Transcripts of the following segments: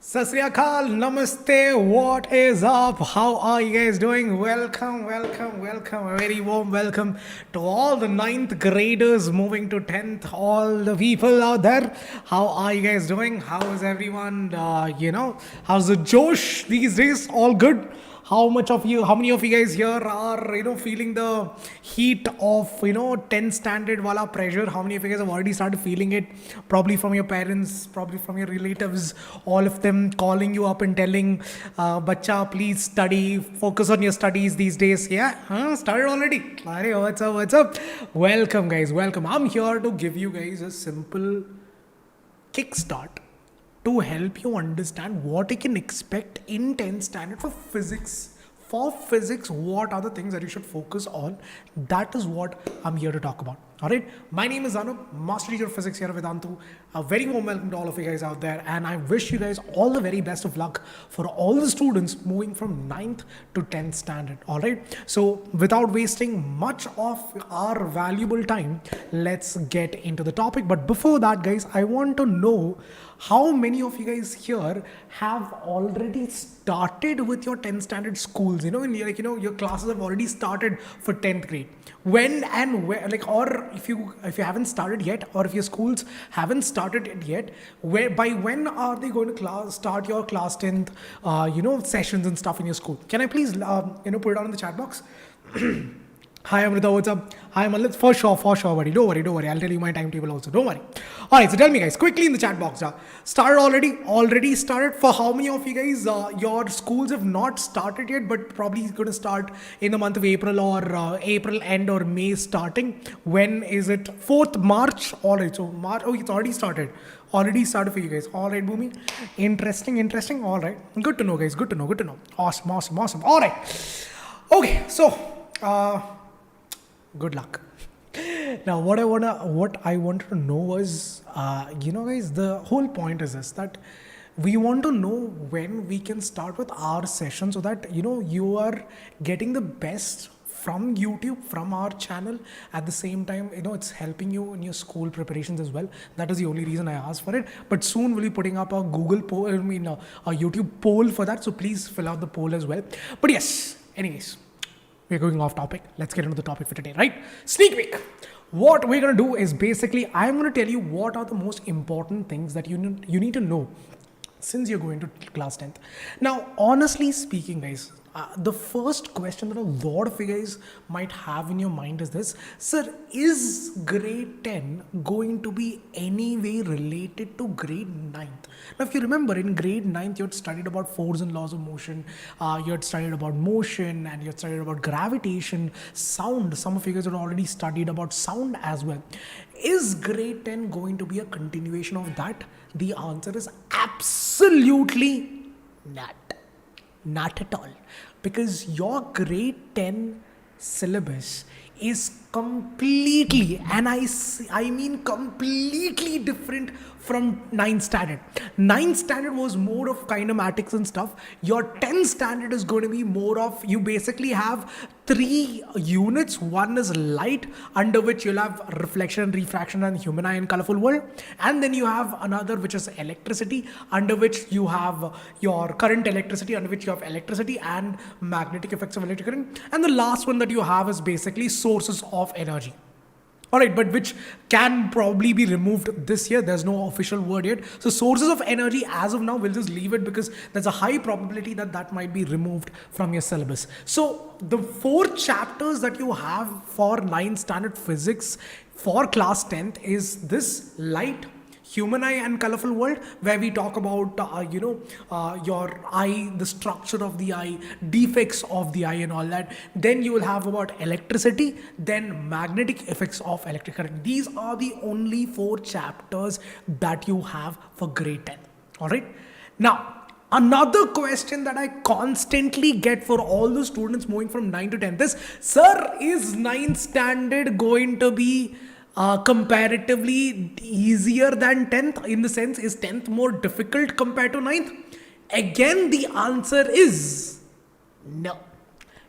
Sat Sri Akal, Namaste, what is up? How are you guys doing? Welcome. A very warm welcome to all the ninth graders moving to 10th, all the people out there. How are you guys doing? How is everyone? How's the Josh these days? All good? How many of you guys here are, feeling the heat of, 10 standard wala pressure? How many of you guys have already started feeling it? Probably from your parents, probably from your relatives, all of them calling you up and telling, Bacha, please study, focus on your studies these days. Yeah, started already. Arey, what's up? Welcome, guys, welcome. I'm here to give you guys a simple kickstart to help you understand what you can expect in 10th standard for physics. For physics, what are the things that you should focus on? That is what I'm here to talk about. All right. My name is Anoop, Master Teacher of Physics here at Vedantu. A very warm welcome to all of you guys out there. And I wish you guys all the very best of luck for all the students moving from 9th to 10th standard. All right. So without wasting much of our valuable time, let's get into the topic. But before that, guys, I want to know how many of you guys here have already started with your 10th standard schools? Your classes have already started for 10th grade. When and where, or if you haven't started yet, or if your schools haven't started it yet, by when are they going to start your class 10th, sessions and stuff in your school? Can I please, put it down in the chat box? Hi Amrita, what's up? Hi Mallit, for sure, buddy. Don't worry. I'll tell you my timetable also. Don't worry. Alright, so tell me guys, quickly in the chat box. Started already? Already started? For how many of you guys, your schools have not started yet, but probably it's going to start in the month of April or April end or May starting? When is it? 4th March? Alright, so March, it's already started. Already started for you guys. Alright, Bhumi. Interesting. Alright. Good to know, guys. Good to know. Awesome. Alright. Okay, so, good luck. Now, what I wanted to know was, guys, the whole point is this, that we want to know when we can start with our session so that, you are getting the best from YouTube, from our channel. At the same time, it's helping you in your school preparations as well. That is the only reason I asked for it. But soon we'll be putting up a Google poll, a YouTube poll for that. So please fill out the poll as well. But yes, anyways, we're going off topic. Let's get into the topic for today, right? Sneak peek. What we're going to do is basically, I'm going to tell you what are the most important things that you need to know since you're going to class 10th. Now, honestly speaking, guys, the first question that a lot of you guys might have in your mind is this: sir, is grade 10 going to be any way related to grade 9th? Now, if you remember, in grade 9th, you had studied about force and laws of motion, you had studied about motion, and you had studied about gravitation, sound. Some of you guys had already studied about sound as well. Is grade 10 going to be a continuation of that? The answer is absolutely not. Not at all. Because your grade 10 syllabus is completely, and I mean completely different from 9th standard. 9th standard was more of kinematics and stuff. Your 10th standard is going to be more of, you basically have 3 units. One is light, under which you'll have reflection, refraction, and human eye and colorful world. And then you have another which is electricity, under which you have your current electricity, under which you have electricity and magnetic effects of electric current. And the last one that you have is basically sources of energy. Alright, but which can probably be removed this year. There's no official word yet. So sources of energy, as of now, we'll just leave it because there's a high probability that might be removed from your syllabus. So the 4 chapters that you have for 9th standard physics for class 10th is this: light, human eye and colorful world, where we talk about your eye, the structure of the eye, defects of the eye and all that. Then you will have about electricity, then magnetic effects of electric current. These are the only 4 chapters that you have for grade 10. All right. Now, another question that I constantly get for all the students moving from 9 to 10 is, sir, is 9th standard going to be comparatively easier than 10th? In the sense, is 10th more difficult compared to 9th? Again, the answer is no.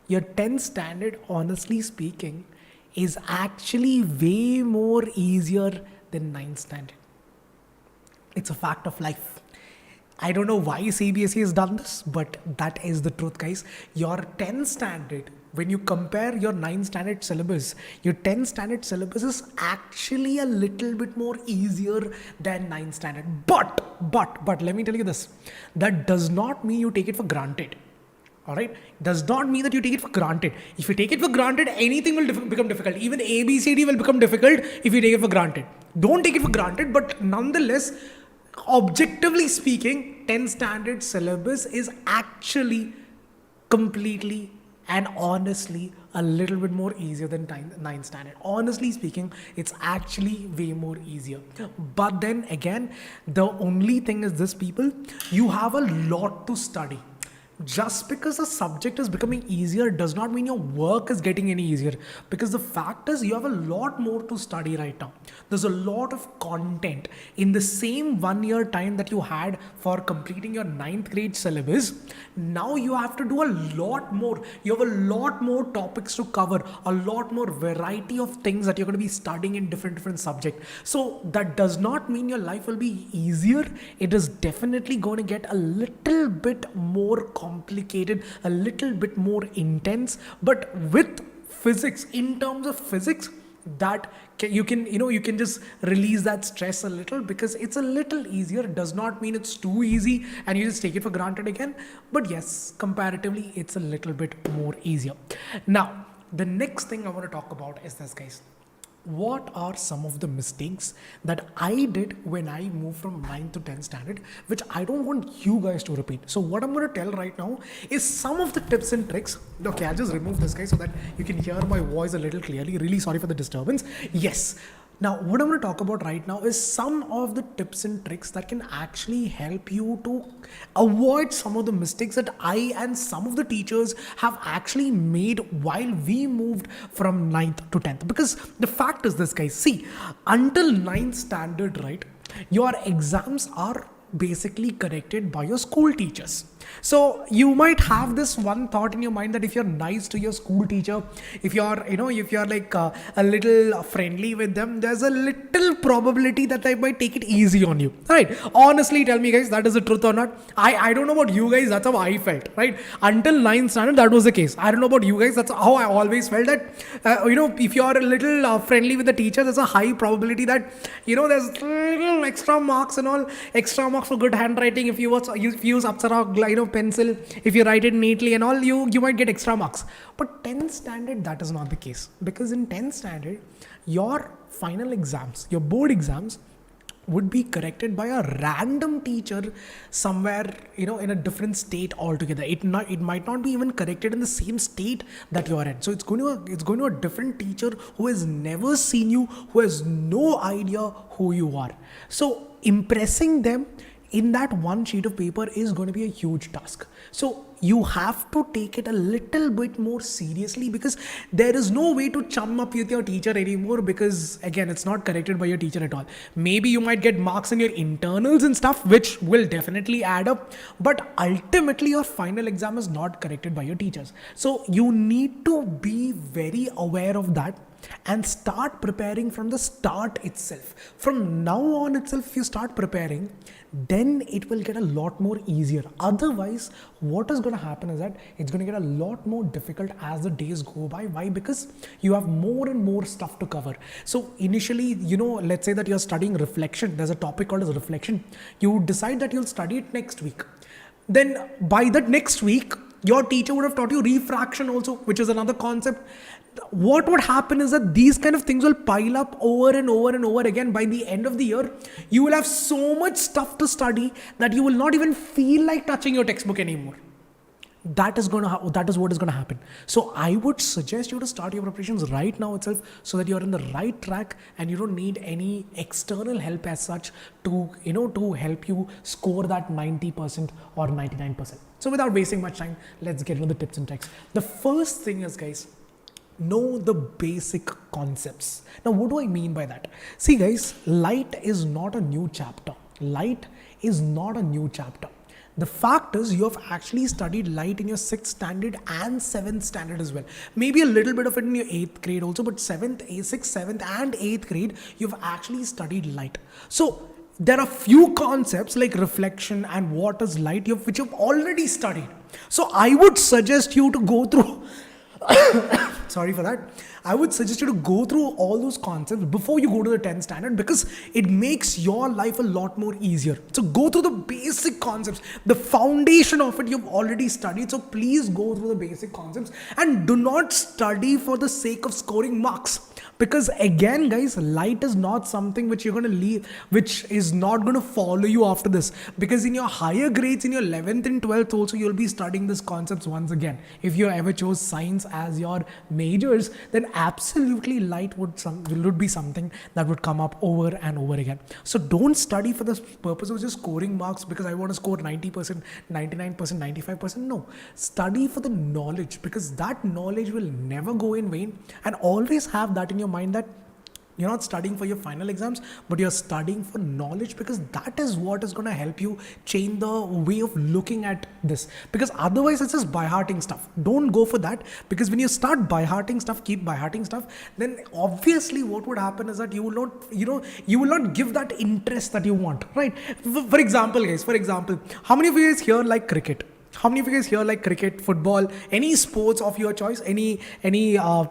Your 10th standard, honestly speaking, is actually way more easier than 9th standard. It's a fact of life. I don't know why CBSE has done this, but that is the truth, guys. Your 10th standard, when you compare your 9th standard syllabus, your 10th standard syllabus is actually a little bit more easier than 9th standard. But let me tell you this. That does not mean you take it for granted. All right, does not mean that you take it for granted. If you take it for granted, anything will become difficult. Even ABCD will become difficult if you take it for granted. Don't take it for granted, but nonetheless, objectively speaking, 10th standard syllabus is actually completely and honestly a little bit more easier than 9th standard. Honestly speaking, it's actually way more easier. But then again, the only thing is this, people, you have a lot to study. Just because a subject is becoming easier does not mean your work is getting any easier, because the fact is you have a lot more to study right now. There's a lot of content in the same 1 year time that you had for completing your 9th grade syllabus. Now you have to do a lot more. You have a lot more topics to cover, a lot more variety of things that you're going to be studying in different subjects. So that does not mean your life will be easier. It is definitely going to get a little bit more complicated, a little bit more intense. But with physics, in terms of physics, that you can just release that stress a little, because it's a little easier. It does not mean it's too easy and you just take it for granted again, but yes, comparatively it's a little bit more easier. Now the next thing I want to talk about is this, guys. What are some of the mistakes that I did when I moved from 9th to 10th standard, which I don't want you guys to repeat? So what I'm going to tell right now is some of the tips and tricks. Okay, I'll just remove this, guys, so that you can hear my voice a little clearly. Really sorry for the disturbance. Yes. Now, what I'm going to talk about right now is some of the tips and tricks that can actually help you to avoid some of the mistakes that I and some of the teachers have actually made while we moved from 9th to 10th. Because the fact is this, guys, see, until 9th standard, right, your exams are basically corrected by your school teachers. So you might have this one thought in your mind that if you're nice to your school teacher, if you're like a little friendly with them, there's a little probability that they might take it easy on you, right? Honestly, tell me, guys, that is the truth or not? I don't know about you guys, that's how I felt, right? Until 9th standard, that was the case. I don't know about you guys, that's how I always felt that, if you're a little friendly with the teacher, there's a high probability that, there's little extra marks and all, extra marks for good handwriting. If you use Apsara, pencil, if you write it neatly and all, you might get extra marks. But 10th standard, that is not the case, because in 10th standard, your final exams, your board exams, would be corrected by a random teacher somewhere, in a different state altogether. It might not be even corrected in the same state that you are in. So it's going to a different teacher who has never seen you, who has no idea who you are. So impressing them in that one sheet of paper is going to be a huge task. So you have to take it a little bit more seriously, because there is no way to chum up with your teacher anymore, because again, it's not corrected by your teacher at all. Maybe you might get marks in your internals and stuff, which will definitely add up, but ultimately your final exam is not corrected by your teachers. So you need to be very aware of that and start preparing from the start itself. From now on itself, if you start preparing, then it will get a lot more easier. Otherwise, what is going to happen is that it's going to get a lot more difficult as the days go by. Why? Because you have more and more stuff to cover. So initially, let's say that you're studying reflection. There's a topic called as reflection. You decide that you'll study it next week. Then by that next week, your teacher would have taught you refraction also, which is another concept. What would happen is that these kind of things will pile up over and over and over again. By the end of the year, you will have so much stuff to study that you will not even feel like touching your textbook anymore. That is what is going to happen. So I would suggest you to start your preparations right now itself, so that you're in the right track and you don't need any external help as such to help you score that 90% or 99%. So without wasting much time, let's get into the tips and tricks. The first thing is, guys, know the basic concepts. Now, what do I mean by that? See, guys, light is not a new chapter. Light is not a new chapter. The fact is, you have actually studied light in your 6th standard and 7th standard as well. Maybe a little bit of it in your 8th grade also, but 6th, 7th and 8th grade, you've actually studied light. So there are few concepts like reflection and what is light which you've already studied. So I would suggest you to go through sorry for that. I would suggest you to go through all those concepts before you go to the 10th standard, because it makes your life a lot more easier. So go through the basic concepts, the foundation of it you've already studied. So please go through the basic concepts and do not study for the sake of scoring marks. Because again, guys, light is not something which you're going to leave, which is not going to follow you after this. Because in your higher grades, in your 11th and 12th also, you'll be studying these concepts once again. If you ever chose science as your majors, then absolutely light would be something that would come up over and over again. So don't study for the purpose of just scoring marks because I want to score 90%, 99%, 95%. No, study for the knowledge, because that knowledge will never go in vain. And always have that in your mind that you're not studying for your final exams, but you're studying for knowledge, because that is what is going to help you change the way of looking at this. Because otherwise it's just by-hearting stuff. Don't go for that, because when you start by-hearting stuff, keep by-hearting stuff, then obviously what would happen is that you will not, you will not give that interest that you want, right? For example, guys, how many of you guys here like cricket? How many of you guys here like cricket, football, any sports of your choice? Any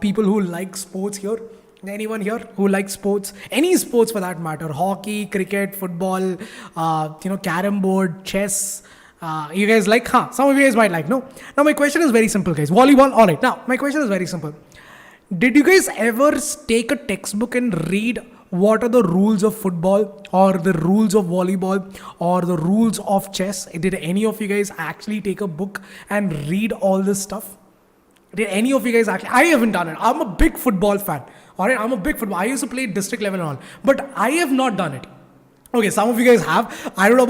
people who like sports here? Anyone here who likes sports? Any sports for that matter? Hockey, cricket, football, carom board, chess. You guys like? Some of you guys might like. No. Now my question is very simple, guys. Volleyball. All right. Now my question is very simple. Did you guys ever take a textbook and read what are the rules of football or the rules of volleyball or the rules of chess? Did any of you guys actually take a book and read all this stuff? Did any of you guys actually? I haven't done it. I'm a big football fan. All right, I'm a big football. I used to play district level and all, but I have not done it. Okay, some of you guys have. I don't know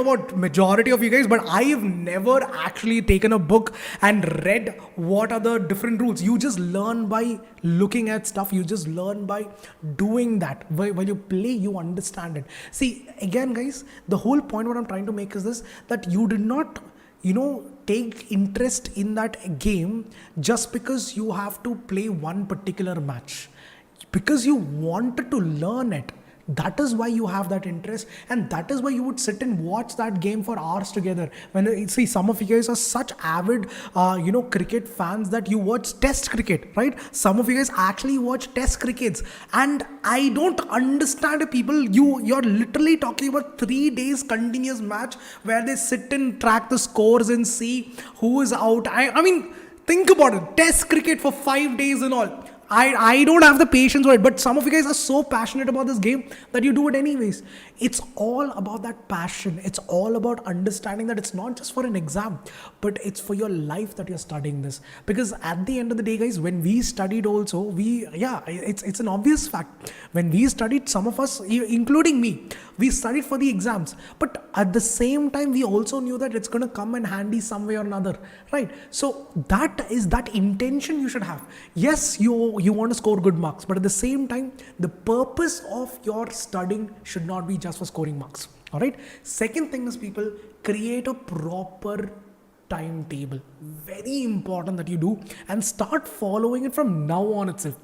about majority of you guys, but I have never actually taken a book and read what are the different rules. You just learn by looking at stuff. You just learn by doing that. While you play, you understand it. See, again, guys, the whole point what I'm trying to make is this, that you did not, take interest in that game just because you have to play one particular match. Because you wanted to learn it. That is why you have that interest, and that is why you would sit and watch that game for hours together. When see, some of you guys are such avid, cricket fans that you watch test cricket, right? Some of you guys actually watch test crickets, and I don't understand people. You're literally talking about 3 days continuous match where they sit and track the scores and see who is out. I mean, think about it. Test cricket for 5 days and all. I don't have the patience for it, but some of you guys are so passionate about this game that you do it anyways. It's all about that passion. It's all about understanding that it's not just for an exam, but it's for your life that you're studying this. Because at the end of the day, guys, when we studied also, it's an obvious fact. When we studied, some of us, including me, we studied for the exams. But at the same time, we also knew that it's going to come in handy some way or another, right? So that is that intention you should have. Yes, you want to score good marks, but at the same time, the purpose of your studying should not be just for scoring marks. All right. Second thing is, people, create a proper timetable. Very important that you do, and start following it from now on itself.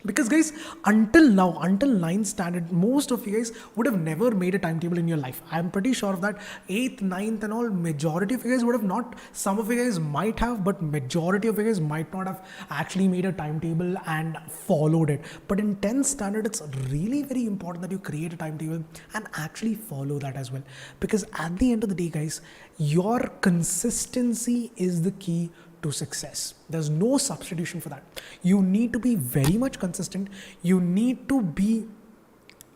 Because guys, until 9th standard, most of you guys would have never made a timetable in your life. I'm pretty sure of that. 8th, 9th and all, majority of you guys would have not. Some of you guys might have, but majority of you guys might not have actually made a timetable and followed it. But in 10th standard, it's really very important that you create a timetable and actually follow that as well. Because at the end of the day, guys, your consistency is the key to success. There's no substitution for that. You need to be very much consistent. You need to be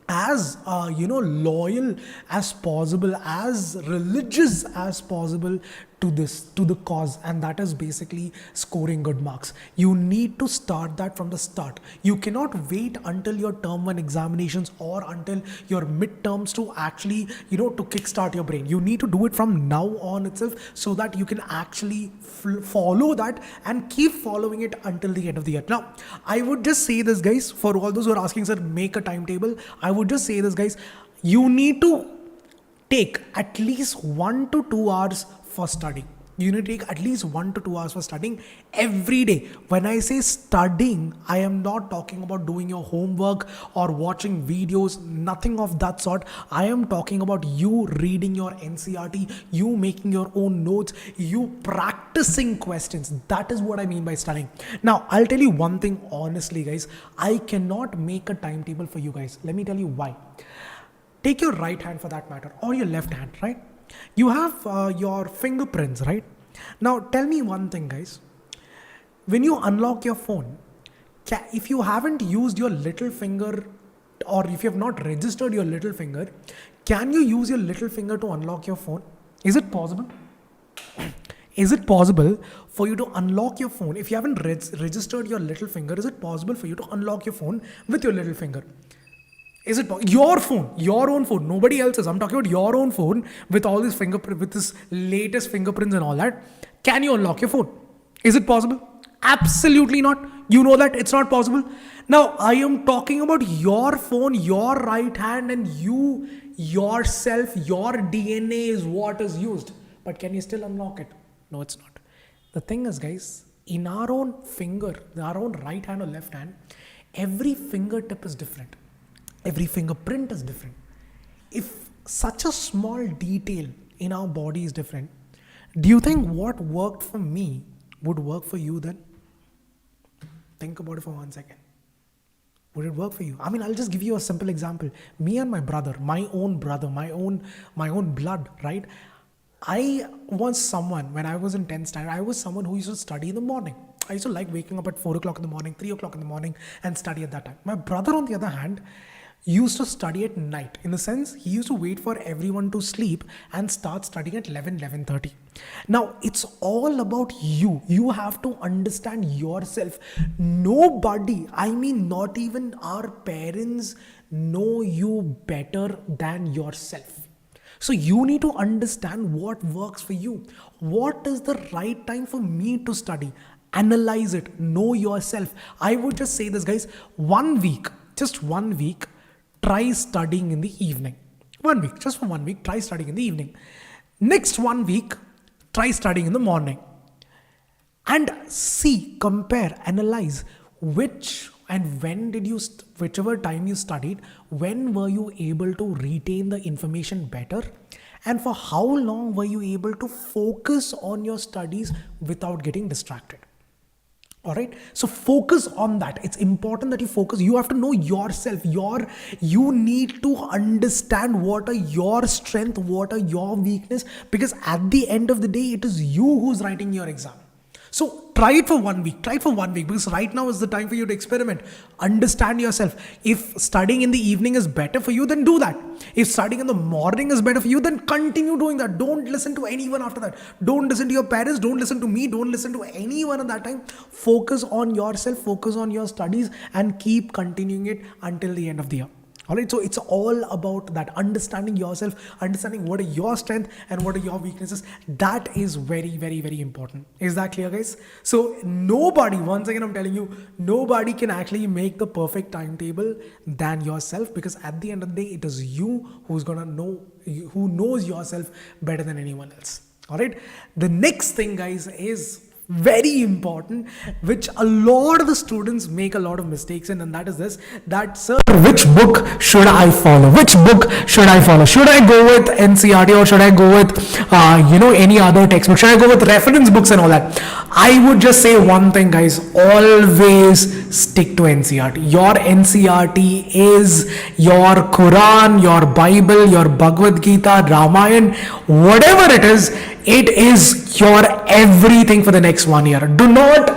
as loyal as possible, as religious as possible to the cause, and that is basically scoring good marks. You need to start that from the start. You cannot wait until your term 1 examinations or until your midterms to actually to kickstart your brain. You need to do it from now on itself, so that you can actually follow that and keep following it until the end of the year. Now, I would just say this, guys, for all those who are asking, sir, make a timetable. I would just say this, guys, you need to take at least 1 to 2 hours for studying. You need to take at least 1 to 2 hours for studying every day. When I say studying, I am not talking about doing your homework or watching videos, nothing of that sort. I am talking about you reading your NCRT, you making your own notes, you practicing questions. That is what I mean by studying. Now, I'll tell you one thing honestly, guys. I cannot make a timetable for you guys. Let me tell you why. Take your right hand for that matter, or your left hand, right? You have your fingerprints, right? Now tell me one thing, guys. When you unlock your phone, if you haven't used your little finger, or if you have not registered your little finger, can you use your little finger to unlock your phone? Is it possible? Is it possible for you to unlock your phone? If you haven't registered your little finger, is it possible for you to unlock your phone with your little finger? Is it your phone, your own phone, nobody else's? I'm talking about your own phone with all these fingerprints, with this latest fingerprints and all that. Can you unlock your phone? Is it possible? Absolutely not. You know that it's not possible. Now, I am talking about your phone, your right hand, and you, yourself, your DNA is what is used. But can you still unlock it? No, it's not. The thing is, guys, in our own finger, our own right hand or left hand, every fingertip is different. Every fingerprint is different. If such a small detail in our body is different, do you think what worked for me would work for you then? Think about it for 1 second. Would it work for you? I mean, I'll just give you a simple example. Me and my brother, my own blood, right? I was someone, when I was in 10th standard, I was someone who used to study in the morning. I used to like waking up at 4 o'clock in the morning, 3 o'clock in the morning and study at that time. My brother, on the other hand, used to study at night. In the sense, he used to wait for everyone to sleep and start studying at 11:30. Now, it's all about you. You have to understand yourself. Nobody, I mean, not even our parents know you better than yourself. So you need to understand what works for you. What is the right time for me to study? Analyze it. Know yourself. I would just say this, guys, 1 week, just 1 week, try studying in the evening. 1 week, just for 1 week, try studying in the evening. Next 1 week, try studying in the morning. And see, compare, analyze which and when did you, whichever time you studied, when were you able to retain the information better? And for how long were you able to focus on your studies without getting distracted? All right. So focus on that. It's important that you focus. You have to know yourself. You need to understand what are your strengths, what are your weakness, because at the end of the day, it is you who's writing your exam. So try it for 1 week. Try it for 1 week, because right now is the time for you to experiment. Understand yourself. If studying in the evening is better for you, then do that. If studying in the morning is better for you, then continue doing that. Don't listen to anyone after that. Don't listen to your parents. Don't listen to me. Don't listen to anyone at that time. Focus on yourself. Focus on your studies and keep continuing it until the end of the year. All right, so it's all about that, understanding yourself, understanding what are your strengths and what are your weaknesses. That is very, very, very important. Is that clear, guys? So nobody, once again, I'm telling you, nobody can actually make the perfect timetable than yourself, because at the end of the day, it is you who's gonna know, who knows yourself better than anyone else. All right. The next thing, guys, is very important, which a lot of the students make a lot of mistakes in, and that is this, that, sir, which book should I follow? Which book should I follow? Should I go with NCRT or should I go with any other textbook? Should I go with reference books and all that? I would just say one thing, guys, always stick to NCRT. Your NCRT is your Quran, your Bible, your Bhagavad Gita, Ramayan, whatever it is your everything for the next 1 year. Do not,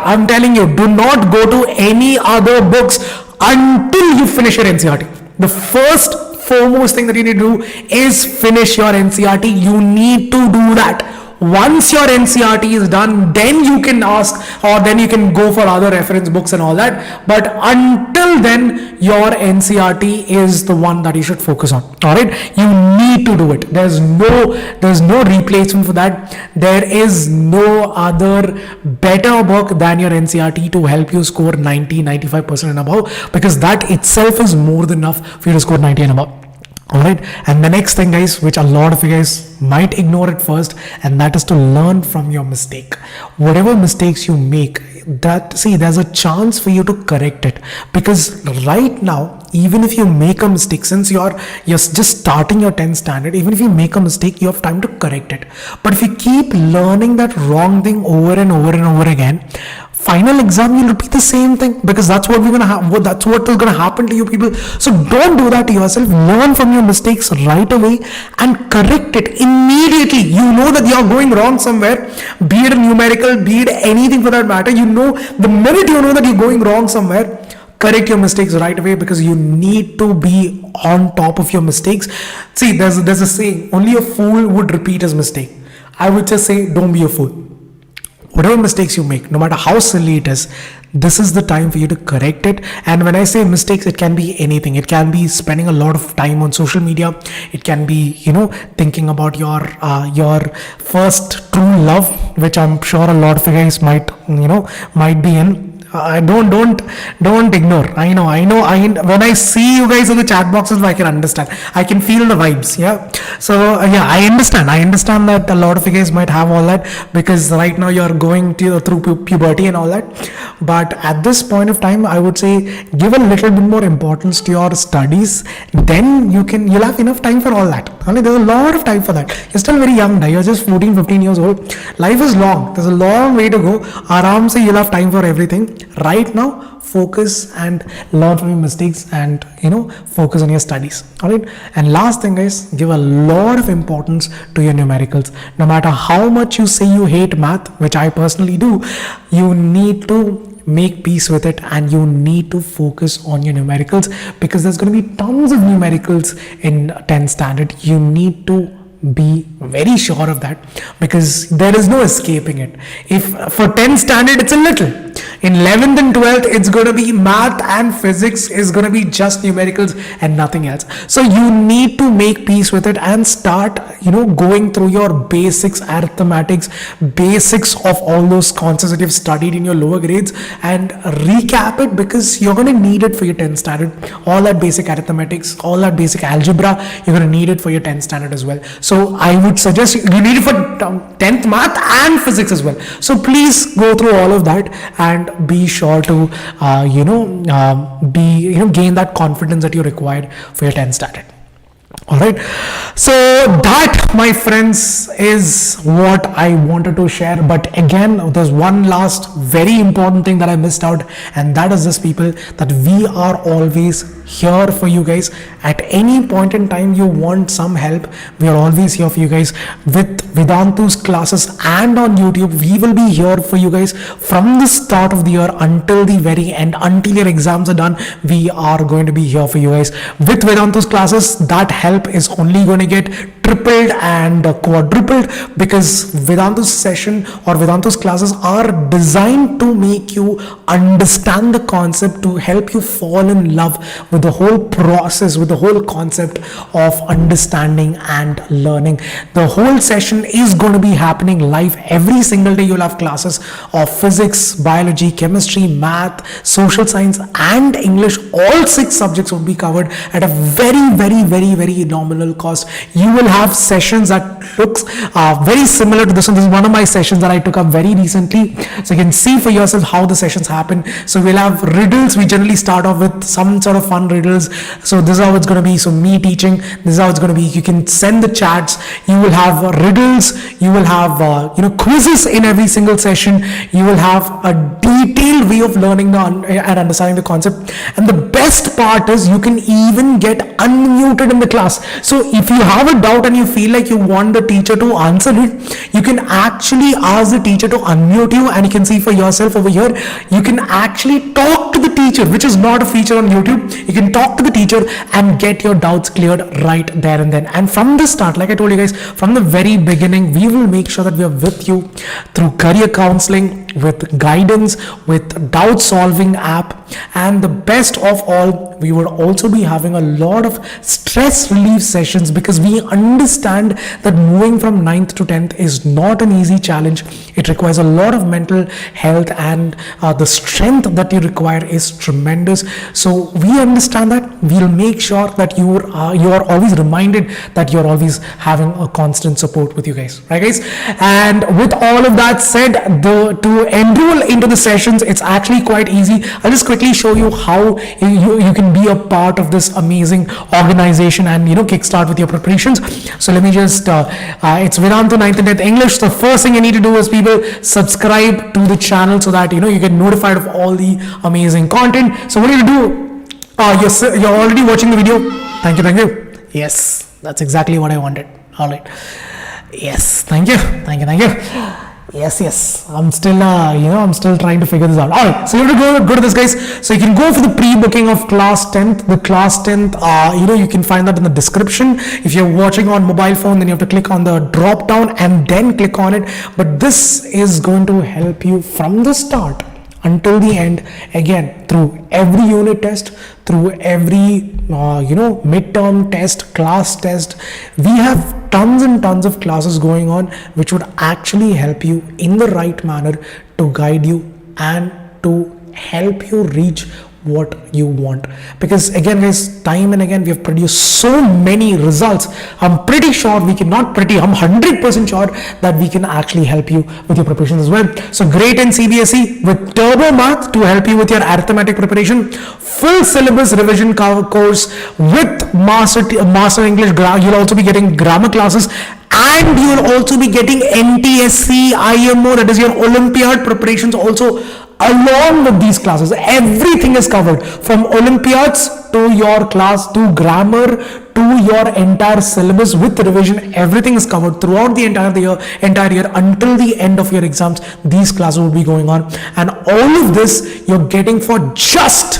I'm telling you, do not go to any other books until you finish your NCRT. The foremost thing that you need to do is finish your NCRT. You need to do that. Once your NCRT is done, then you can ask, or then you can go for other reference books and all that. But until then, your NCRT is the one that you should focus on. All right, you need to do it. There's no replacement for that. There is no other better book than your NCRT to help you score 90, 95% and above, because that itself is more than enough for you to score 90 and above. All right, and the next thing, guys, which a lot of you guys might ignore at first, and that is to learn from your mistake. Whatever mistakes you make, there's a chance for you to correct it, because right now, even if you make a mistake, since you're just starting your 10th standard, even if you make a mistake, you have time to correct it. But if you keep learning that wrong thing over and over and over again, final exam you'll repeat the same thing, because that's what we're gonna have. That's what is gonna happen to you people. So don't do that to yourself. Learn from your mistakes right away and correct it immediately. You know that you're going wrong somewhere, be it a numerical, be it anything for that matter. You know, the minute you know that you're going wrong somewhere, correct your mistakes right away, because you need to be on top of your mistakes. See, there's a saying, only a fool would repeat his mistake. I would just say, don't be a fool. Whatever mistakes you make, no matter how silly it is, this is the time for you to correct it. And when I say mistakes, it can be anything. It can be spending a lot of time on social media. It can be, thinking about your first true love, which I'm sure a lot of you guys might be in. Don't ignore. I know. When I see you guys in the chat boxes, I can understand. I can feel the vibes. Yeah. So I understand. I understand that a lot of you guys might have all that, because right now you're going through puberty and all that. But at this point of time, I would say give a little bit more importance to your studies. Then you'll have enough time for all that. There's a lot of time for that. You're still very young. You're just 14, 15 years old. Life is long. There's a long way to go. Aram se you'll have time for everything. Right now, focus and learn from your mistakes, and focus on your studies. All right. And last thing, guys, give a lot of importance to your numericals. No matter how much you say you hate math, which I personally do, you need to make peace with it, and you need to focus on your numericals, because there's going to be tons of numericals in 10th standard. You need to be very sure of that, because there is no escaping it. If for 10th standard it's a little, in 11th and 12th it's going to be math and physics is going to be just numericals and nothing else. So you need to make peace with it and start going through your basics, arithmetics, basics of all those concepts that you've studied in your lower grades, and recap it, because you're going to need it for your 10th standard. All that basic arithmetics, all that basic algebra, you're going to need it for your 10th standard as well. So I would suggest you need it for 10th math and physics as well. So please go through all of that and be sure to gain that confidence that you required for your 10th standard. All right, so that, my friends, is what I wanted to share. But again, there's one last very important thing that I missed out, and that is this, people, that we are always here for you guys. At any point in time you want some help, we are always here for you guys. With Vedantu's classes and on YouTube, we will be here for you guys from the start of the year until the very end, until your exams are done. We are going to be here for you guys. With Vedantu's classes, that help is only going to get tripled and quadrupled, because Vedantu's session or Vedantu's classes are designed to make you understand the concept, to help you fall in love with the whole process, with the whole concept of understanding and learning. The whole session is going to be happening live. Every single day you'll have classes of physics, biology, chemistry, math, social science and English. All 6 subjects will be covered at a very, very, very, very nominal cost. You will have sessions that looks very similar to this one. This is one of my sessions that I took up very recently, so you can see for yourself how the sessions happen. So we'll have riddles. We generally start off with some sort of fun riddles. So this is how it's going to be. So me teaching, this is how it's going to be. You can send the chats. You will have riddles. You will have quizzes in every single session. You will have a detailed way of learning and understanding the concept. And the best part is you can even get unmuted in the class. So if you have a doubt and you feel like you want the teacher to answer it, you can actually ask the teacher to unmute you, and you can see for yourself over here. You can actually talk to the teacher, which is not a feature on YouTube. You can talk to the teacher and get your doubts cleared right there and then. And from the start, like I told you guys, from the very beginning, we will make sure that we are with you through career counseling, with guidance, with doubt solving app, and the best of all, we would also be having a lot of stress relief sessions, because we understand that moving from 9th to 10th is not an easy challenge. It requires a lot of mental health, and the strength that you require is tremendous. So we understand that. We'll make sure that you are always reminded that you're always having a constant support with you guys, right guys? And with all of that said, to enroll into the sessions, it's actually quite easy. I'll just quickly show you how you can be a part of this amazing organization and kickstart with your preparations. So let me just it's Vedantu 9th and 10th English. The first thing you need to do is, people, subscribe to the channel so that you get notified of all the amazing content. So what do you do? You're already watching the video. Thank you. Yes, that's exactly what I wanted. All right. Yes, thank you. Yes. I'm still, I'm still trying to figure this out. All right. So you have to go to this, guys. So you can go for the pre-booking of class 10th. The class 10th, you can find that in the description. If you're watching on mobile phone, then you have to click on the drop down and then click on it. But this is going to help you from the start until the end, again, through every unit test, through every midterm test, class test. We have tons and tons of classes going on which would actually help you in the right manner to guide you and to help you reach what you want. Because again, guys, time and again we have produced so many results. I'm pretty sure I'm 100% sure that we can actually help you with your preparations as well. So great in CBSE with Turbo Math to help you with your arithmetic preparation, full syllabus revision course with Master English. You'll also be getting grammar classes, and you'll also be getting NTSC IMO, that is your Olympiad preparations also along with these classes. Everything is covered, from Olympiads to your class to grammar to your entire syllabus with revision. Everything is covered throughout the entire year until the end of your exams. These classes will be going on, and all of this you're getting for just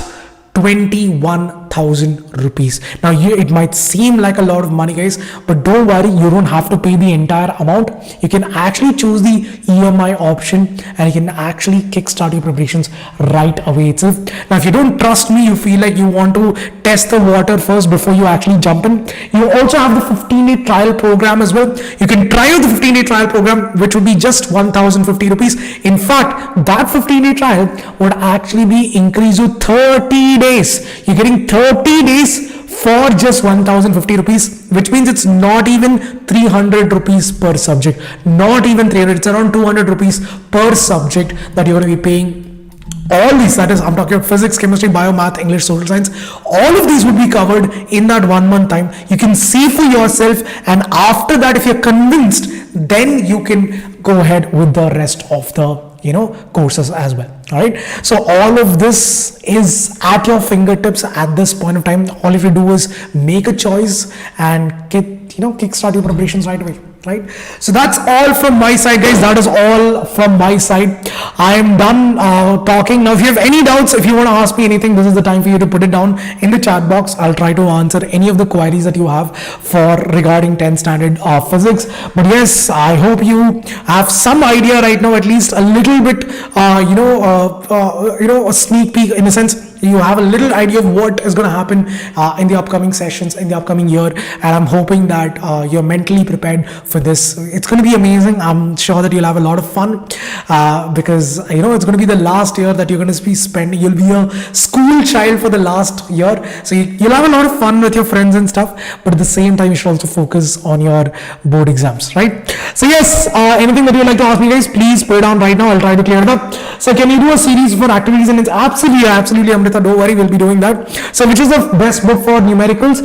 21,000 rupees. Now it might seem like a lot of money, guys, but don't worry, you don't have to pay the entire amount. You can actually choose the EMI option and you can actually kickstart your preparations right away itself. Now if you don't trust me, you feel like you want to test the water first before you actually jump in, you also have the 15-day trial program as well. You can try out the 15-day trial program, which would be just 1,050 rupees. In fact, that 15-day trial would actually be increased to 30 days. You're getting 30 days for just 1,050 rupees, which means it's not even 300 rupees per subject. Not even 300, it's around 200 rupees per subject that you're going to be paying. All these, that is, I'm talking about physics, chemistry, bio, math, English, social science, all of these would be covered in that 1 month time. You can see for yourself, and after that, if you're convinced, then you can go ahead with the rest of the courses as well. All right, so all of this is at your fingertips at this point of time. All you have to do is make a choice and kickstart your preparations right away. Right, so that's all from my side, guys. That is all from my side. I am done talking now. If you have any doubts, if you want to ask me anything, this is the time for you to put it down in the chat box. I'll try to answer any of the queries that you have regarding 10th standard physics. But yes, I hope you have some idea right now, at least a little bit, a sneak peek, in a sense. You have a little idea of what is going to happen in the upcoming sessions, in the upcoming year, and I'm hoping that you're mentally prepared for this. It's going to be amazing. I'm sure that you'll have a lot of fun because it's going to be the last year that you're going to be spending. You'll be a school child for the last year, so you'll have a lot of fun with your friends and stuff, but at the same time you should also focus on your board exams, right? So yes, anything that you'd like to ask me, guys, please put it down right now. I'll try to clear it up. So can you do a series for activities? And it's absolutely Amrita, don't worry, we'll be doing that. So which is the best book for numericals?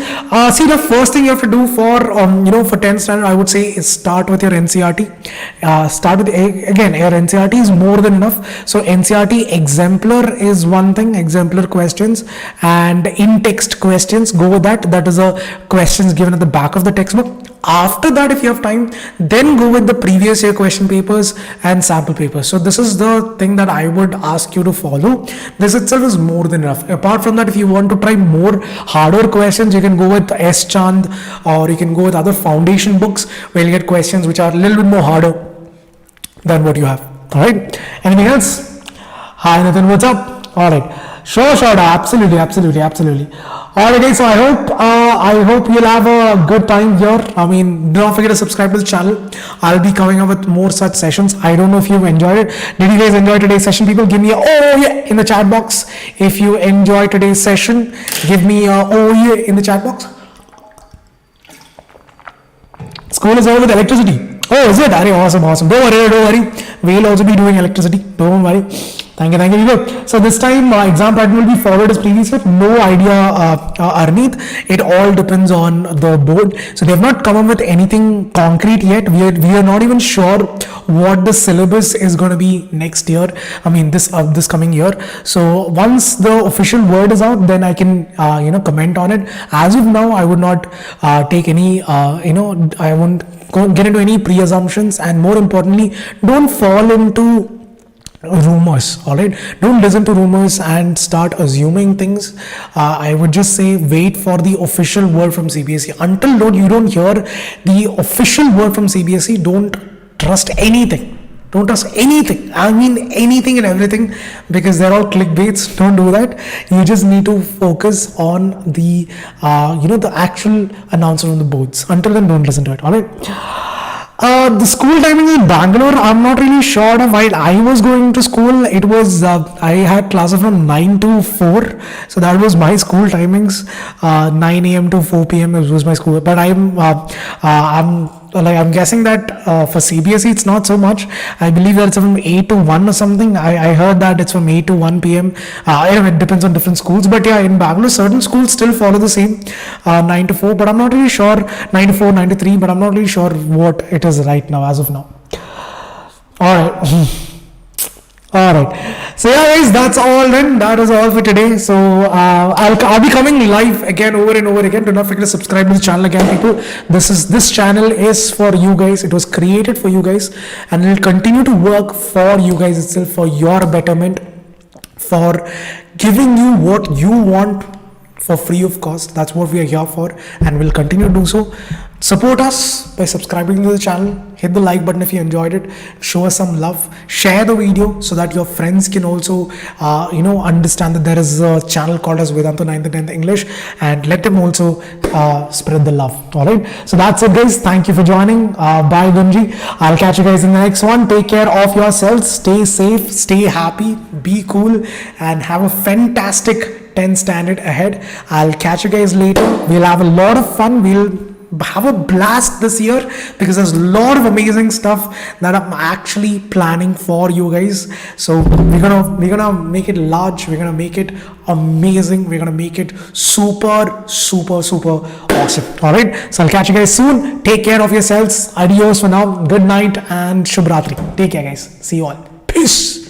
See, the first thing you have to do for 10th standard, I would say, is start with your NCERT. Start with, again, your NCERT is more than enough. So NCERT exemplar is one thing, exemplar questions, and in-text questions, go with that. That is a questions given at the back of the textbook. After that, if you have time, then go with the previous year question papers and sample papers. So this is the thing that I would ask you to follow. This itself is more than enough. Apart from that, if you want to try more harder questions, you can go with S. Chand, or you can go with other foundation books where you get questions which are a little bit more harder than what you have. All right, anything else? Hi Nathan, what's up? All right. Sure, sure, absolutely. Alright, guys. So I hope you'll have a good time here. I mean, don't forget to subscribe to the channel. I'll be coming up with more such sessions. I don't know if you've enjoyed it. Did you guys enjoy today's session? People, give me a oh yeah in the chat box. If you enjoy today's session, give me a oh yeah in the chat box. School is over with electricity. Oh, is it? Awesome. Don't worry. We'll also be doing electricity. Don't worry. Thank you. Good. So this time, exam pattern will be followed as previous year. No idea, Arneet. It all depends on the board. So they have not come up with anything concrete yet. We are not even sure what the syllabus is going to be next year. I mean, this coming year. So once the official word is out, then I can comment on it. As of now, I would not take any I won't get into any pre-assumptions, and more importantly, don't fall into rumors. All right, don't listen to rumors and start assuming things. I would just say wait for the official word from CBSE. Until you don't hear the official word from CBSE, don't trust anything. Don't trust anything. I mean anything and everything, because they're all clickbaits. Don't do that. You just need to focus on the the actual announcement on the boards. Until then, don't listen to it. All right. The school timing in Bangalore, I'm not really sure. While I was going to school, it was I had classes from 9 to 4, so that was my school timings. 9 a.m. to 4 p.m. was my school. But I'm guessing that for CBSE it's not so much. I believe that it's from 8 to 1 or something. I heard that it's from 8 to 1 p.m. It depends on different schools. But yeah, in Bangalore, certain schools still follow the same 9 to 4. But I'm not really sure, 9 to 4, 9 to 3. But I'm not really sure what it is right now, as of now. All right. So yeah, guys, that's all then. That is all for today. So I'll be coming live again over and over again. Do not forget to subscribe to the channel again, people. This channel is for you guys. It was created for you guys, and it will continue to work for you guys itself, for your betterment, for giving you what you want for free of cost. That's what we are here for, and we'll continue to do so. Support us by subscribing to the channel. Hit the like button if you enjoyed it. Show us some love. Share the video so that your friends can also understand that there is a channel called as Vedantu 9th and 10th English, and let them also spread the love. All right, so that's it, guys. Thank you for joining. Bye, Gunji. I'll catch you guys in the next one. Take care of yourselves. Stay safe, stay happy, be cool, and have a fantastic 10th standard ahead. I'll catch you guys later. We'll have a lot of fun. We'll have a blast this year, because there's a lot of amazing stuff that I'm actually planning for you guys. So we're gonna make it large, we're gonna make it amazing, we're gonna make it super awesome. All right, so I'll catch you guys soon. Take care of yourselves. Adios for now. Good night and Shubh Ratri. Take care, guys. See you all. Peace.